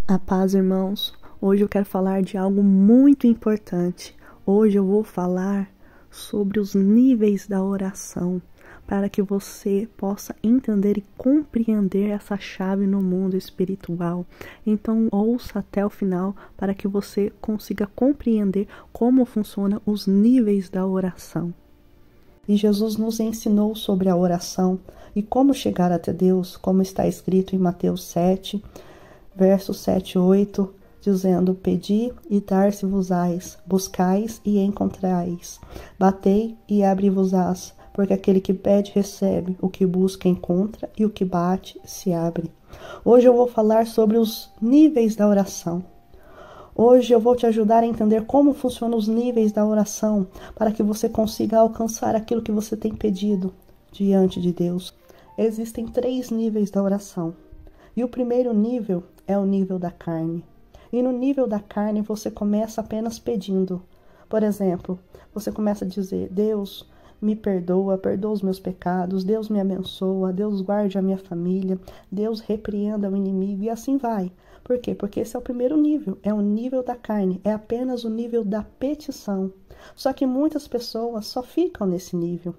A paz, irmãos. Hoje eu quero falar de algo muito importante. Hoje eu vou falar sobre os níveis da oração, para que você possa entender e compreender essa chave no mundo espiritual. Então ouça até o final para que você consiga compreender como funcionam os níveis da oração. E Jesus nos ensinou sobre a oração e como chegar até Deus, como está escrito em Mateus 7, versos 7 e 8, dizendo: Pedi e dar-se-vos-ás, buscais e encontrais, batei e abre-vos-ás, porque aquele que pede recebe, o que busca encontra, e o que bate se abre. Hoje eu vou falar sobre os níveis da oração. Hoje eu vou te ajudar a entender como funcionam os níveis da oração, para que você consiga alcançar aquilo que você tem pedido diante de Deus. Existem 3 níveis da oração. E o primeiro nível é o nível da carne. E no nível da carne você começa apenas pedindo. Por exemplo, você começa a dizer: Deus me perdoa, perdoa os meus pecados, Deus me abençoa, Deus guarde a minha família, Deus repreenda o inimigo, e assim vai. Por quê? Porque esse é o primeiro nível, é o nível da carne, é apenas o nível da petição. Só que muitas pessoas só ficam nesse nível.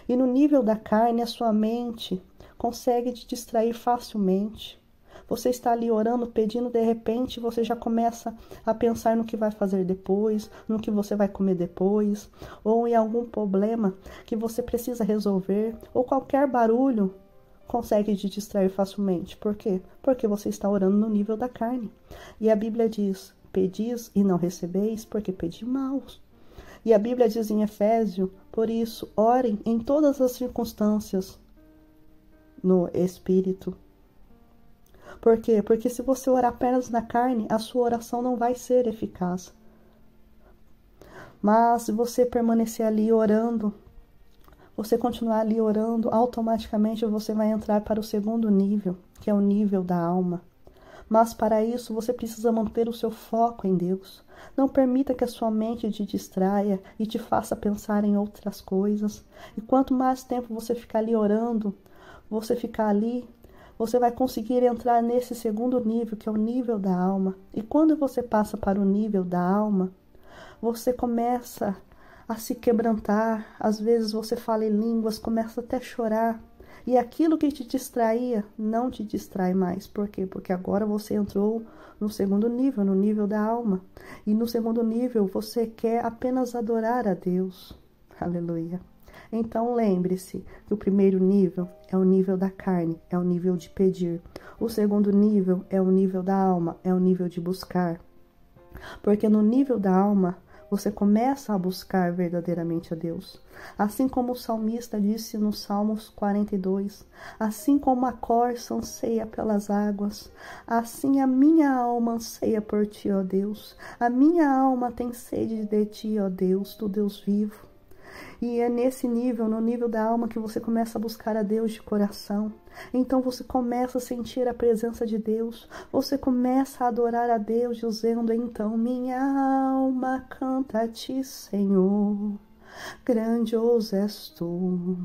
E no nível da carne, a sua mente consegue te distrair facilmente. Você está ali orando, pedindo, de repente você já começa a pensar no que vai fazer depois, no que você vai comer depois, ou em algum problema que você precisa resolver, ou qualquer barulho consegue te distrair facilmente. Por quê? Porque você está orando no nível da carne. E a Bíblia diz: pedis e não recebeis, porque pedi mal. E a Bíblia diz em Efésios: por isso, orem em todas as circunstâncias no Espírito. Por quê? Porque se você orar apenas na carne, a sua oração não vai ser eficaz. Mas se você permanecer ali orando, você continuar ali orando, automaticamente você vai entrar para o segundo nível, que é o nível da alma. Mas para isso você precisa manter o seu foco em Deus. Não permita que a sua mente te distraia e te faça pensar em outras coisas. E quanto mais tempo você ficar ali orando, você vai conseguir entrar nesse segundo nível, que é o nível da alma. E quando você passa para o nível da alma, você começa a se quebrantar. Às vezes você fala em línguas, começa até a chorar. E aquilo que te distraía, não te distrai mais. Por quê? Porque agora você entrou no segundo nível, no nível da alma. E no segundo nível você quer apenas adorar a Deus. Aleluia. Então lembre-se que o primeiro nível é o nível da carne, é o nível de pedir. O segundo nível é o nível da alma, é o nível de buscar. Porque no nível da alma, você começa a buscar verdadeiramente a Deus. Assim como o salmista disse no Salmos 42, assim como a corça anseia pelas águas, assim a minha alma anseia por ti, ó Deus. A minha alma tem sede de ti, ó Deus, do Deus vivo. E é nesse nível, no nível da alma, que você começa a buscar a Deus de coração. Então você começa a sentir a presença de Deus. Você começa a adorar a Deus, dizendo: então minha alma canta a ti, Senhor. Grandioso és tu,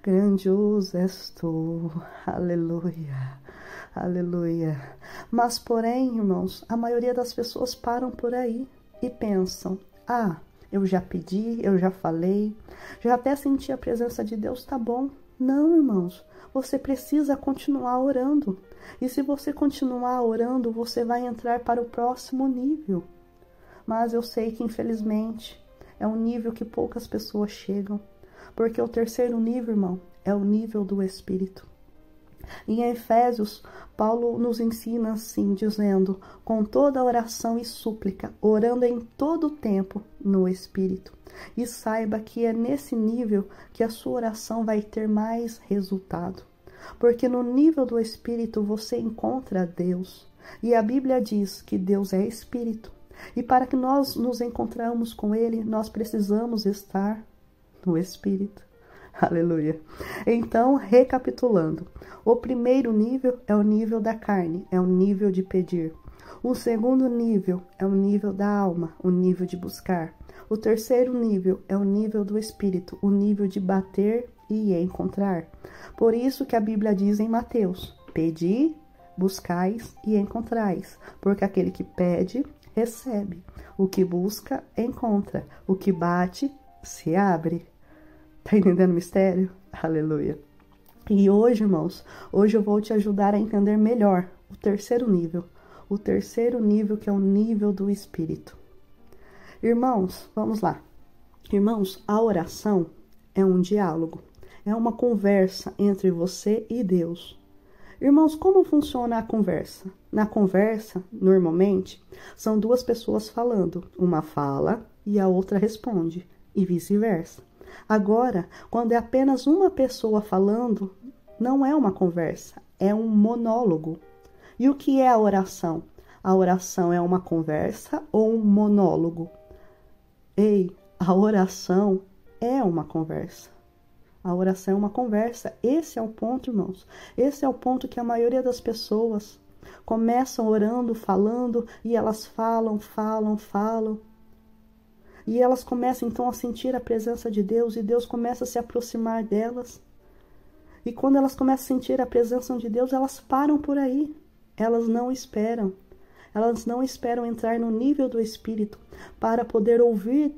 grandioso és tu. Aleluia, aleluia. Mas porém, irmãos, a maioria das pessoas param por aí e pensam: eu já pedi, eu já falei, já até senti a presença de Deus, tá bom. Não, irmãos, você precisa continuar orando. E se você continuar orando, você vai entrar para o próximo nível. Mas eu sei que, infelizmente, é um nível que poucas pessoas chegam. Porque o terceiro nível, irmão, é o nível do Espírito. E em Efésios, Paulo nos ensina assim, dizendo: com toda oração e súplica, orando em todo o tempo no Espírito. E saiba que é nesse nível que a sua oração vai ter mais resultado. Porque no nível do Espírito você encontra Deus. E a Bíblia diz que Deus é Espírito. E para que nós nos encontramos com Ele, nós precisamos estar no Espírito. Aleluia. Então, recapitulando, o primeiro nível é o nível da carne, é o nível de pedir. O segundo nível é o nível da alma, o nível de buscar. O terceiro nível é o nível do Espírito, o nível de bater e encontrar. Por isso que a Bíblia diz em Mateus: pedi, buscais e encontrais, porque aquele que pede, recebe. O que busca, encontra. O que bate, se abre. Tá entendendo o mistério? Aleluia. E hoje, irmãos, hoje eu vou te ajudar a entender melhor o terceiro nível. O terceiro nível, que é o nível do Espírito. Irmãos, vamos lá. Irmãos, a oração é um diálogo. É uma conversa entre você e Deus. Irmãos, como funciona a conversa? Na conversa, normalmente, são duas pessoas falando. Uma fala e a outra responde, e vice-versa. Agora, quando é apenas uma pessoa falando, não é uma conversa, é um monólogo. E o que é a oração? A oração é uma conversa ou um monólogo? Ei, a oração é uma conversa. A oração é uma conversa. Esse é o ponto, irmãos. Esse é o ponto que a maioria das pessoas começam orando, falando, e elas falam. E elas começam então a sentir a presença de Deus, e Deus começa a se aproximar delas. E quando elas começam a sentir a presença de Deus, elas param por aí. Elas não esperam. Elas não esperam entrar no nível do Espírito para poder ouvir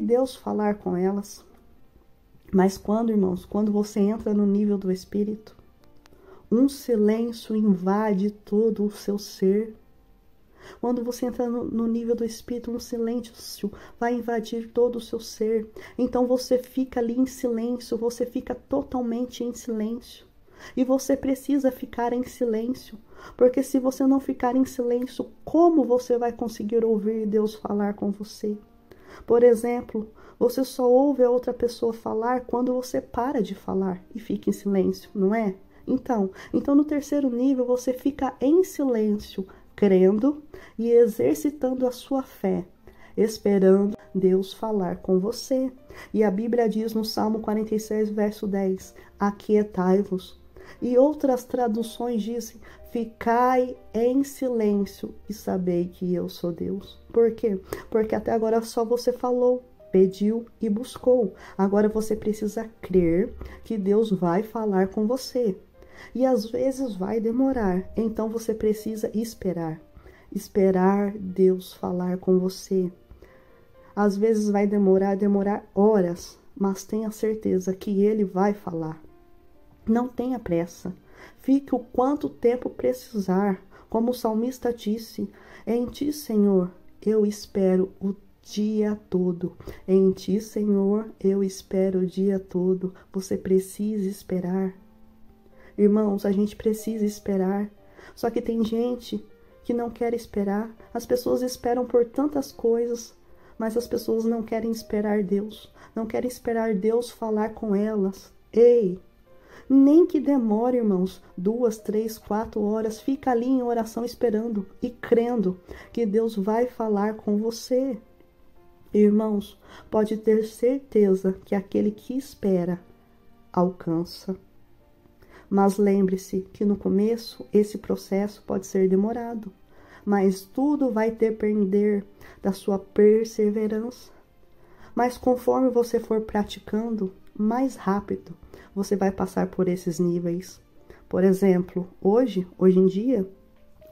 Deus falar com elas. Mas quando, irmãos, quando você entra no nível do Espírito, um silêncio invade todo o seu ser. Quando você entra no nível do Espírito, um silêncio vai invadir todo o seu ser. Então você fica ali em silêncio, você fica totalmente em silêncio. E você precisa ficar em silêncio, porque se você não ficar em silêncio, como você vai conseguir ouvir Deus falar com você? Por exemplo, você só ouve a outra pessoa falar quando você para de falar e fica em silêncio, não é? Então no terceiro nível você fica em silêncio, crendo e exercitando a sua fé, esperando Deus falar com você. E a Bíblia diz no Salmo 46, verso 10, aquietai-vos. E outras traduções dizem, ficai em silêncio e sabei que eu sou Deus. Por quê? Porque até agora só você falou, pediu e buscou. Agora você precisa crer que Deus vai falar com você. E às vezes vai demorar, então você precisa esperar. Esperar Deus falar com você. Às vezes vai demorar horas, mas tenha certeza que Ele vai falar. Não tenha pressa. Fique o quanto tempo precisar. Como o salmista disse, em Ti, Senhor, eu espero o dia todo. Em Ti, Senhor, eu espero o dia todo. Você precisa esperar. Irmãos, a gente precisa esperar. Só que tem gente que não quer esperar. As pessoas esperam por tantas coisas, mas as pessoas não querem esperar Deus. Não querem esperar Deus falar com elas. Ei! Nem que demore, irmãos, 2, 3, 4 horas, fica ali em oração esperando e crendo que Deus vai falar com você. Irmãos, pode ter certeza que aquele que espera alcança. Mas lembre-se que no começo esse processo pode ser demorado, mas tudo vai depender da sua perseverança. Mas conforme você for praticando, mais rápido você vai passar por esses níveis. Por exemplo, hoje em dia,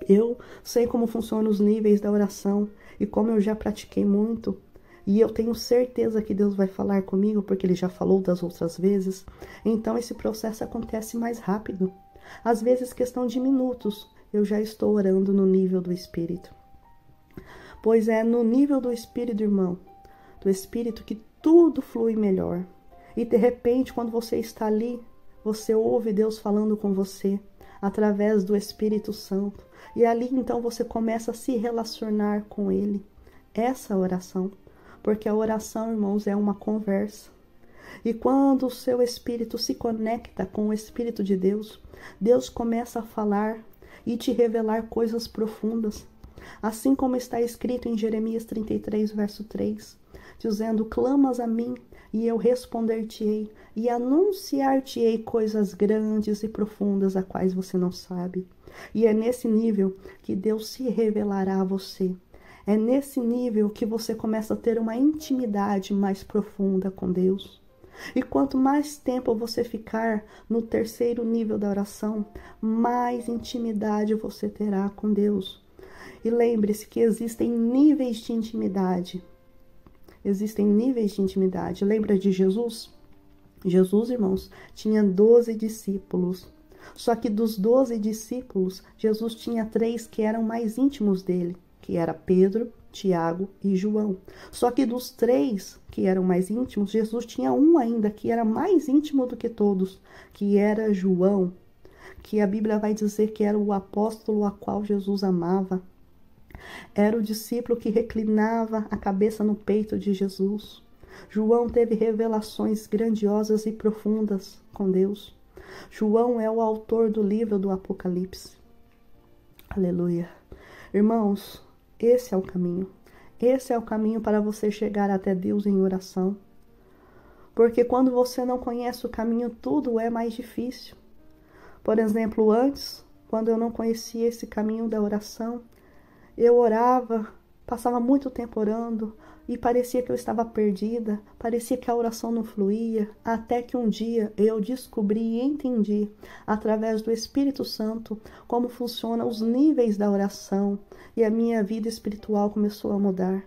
eu sei como funcionam os níveis da oração e como eu já pratiquei muito, e eu tenho certeza que Deus vai falar comigo, porque Ele já falou das outras vezes. Então esse processo acontece mais rápido. Às vezes, questão de minutos, eu já estou orando no nível do Espírito. Pois é no nível do Espírito, irmão, do Espírito, que tudo flui melhor. E de repente, quando você está ali, você ouve Deus falando com você através do Espírito Santo. E ali então você começa a se relacionar com Ele. Essa oração. Porque a oração, irmãos, é uma conversa. E quando o seu espírito se conecta com o Espírito de Deus, Deus começa a falar e te revelar coisas profundas. Assim como está escrito em Jeremias 33, verso 3, dizendo, clamas a mim e eu responder-te-ei e anunciar-te-ei coisas grandes e profundas, a quais você não sabe. E é nesse nível que Deus se revelará a você. É nesse nível que você começa a ter uma intimidade mais profunda com Deus. E quanto mais tempo você ficar no terceiro nível da oração, mais intimidade você terá com Deus. E lembre-se que existem níveis de intimidade. Existem níveis de intimidade. Lembra de Jesus? Jesus, irmãos, tinha 12 discípulos. Só que dos 12 discípulos, Jesus tinha 3 que eram mais íntimos dele, que era Pedro, Tiago e João. Só que dos 3 que eram mais íntimos, Jesus tinha um ainda que era mais íntimo do que todos, que era João, que a Bíblia vai dizer que era o apóstolo a qual Jesus amava. Era o discípulo que reclinava a cabeça no peito de Jesus. João teve revelações grandiosas e profundas com Deus. João é o autor do livro do Apocalipse. Aleluia. Irmãos, esse é o caminho. Esse é o caminho para você chegar até Deus em oração. Porque quando você não conhece o caminho, tudo é mais difícil. Por exemplo, antes, quando eu não conhecia esse caminho da oração, eu orava, passava muito tempo orando e parecia que eu estava perdida, parecia que a oração não fluía, até que um dia eu descobri e entendi, através do Espírito Santo, como funcionam os níveis da oração e a minha vida espiritual começou a mudar.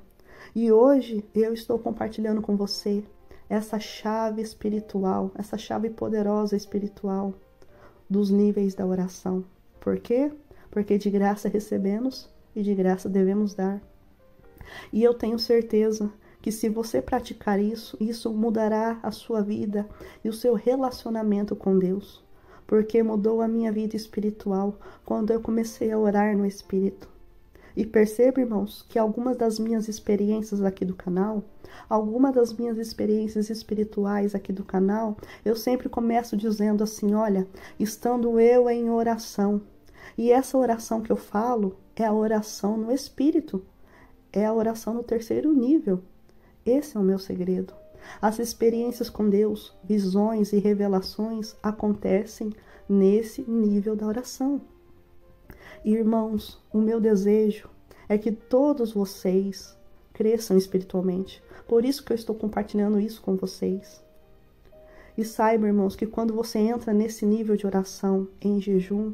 E hoje eu estou compartilhando com você essa chave espiritual, essa chave poderosa espiritual dos níveis da oração. Por quê? Porque de graça recebemos e de graça devemos dar. E eu tenho certeza que se você praticar isso, isso mudará a sua vida e o seu relacionamento com Deus. Porque mudou a minha vida espiritual quando eu comecei a orar no Espírito. E perceba, irmãos, que algumas das minhas experiências aqui do canal, algumas das minhas experiências espirituais aqui do canal, eu sempre começo dizendo assim, olha, estando eu em oração. E essa oração que eu falo é a oração no Espírito. É a oração no terceiro nível. Esse é o meu segredo. As experiências com Deus, visões e revelações acontecem nesse nível da oração. Irmãos, o meu desejo é que todos vocês cresçam espiritualmente. Por isso que eu estou compartilhando isso com vocês. E saiba, irmãos, que quando você entra nesse nível de oração em jejum,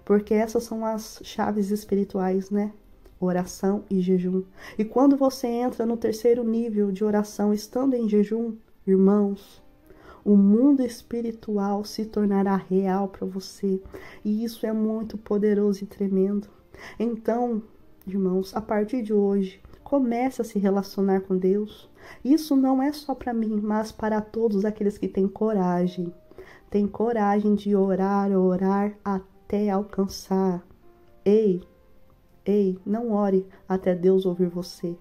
porque essas são as chaves espirituais, né? Oração e jejum. E quando você entra no terceiro nível de oração estando em jejum, irmãos, o mundo espiritual se tornará real para você. E isso é muito poderoso e tremendo. Então, irmãos, a partir de hoje, comece a se relacionar com Deus. Isso não é só para mim, mas para todos aqueles que têm coragem. Têm coragem de orar até alcançar. Ei, não ore até Deus ouvir você,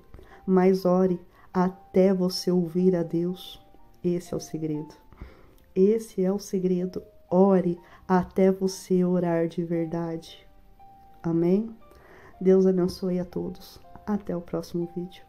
mas ore até você ouvir a Deus. Esse é o segredo. Esse é o segredo. Ore até você orar de verdade. Amém? Deus abençoe a todos. Até o próximo vídeo.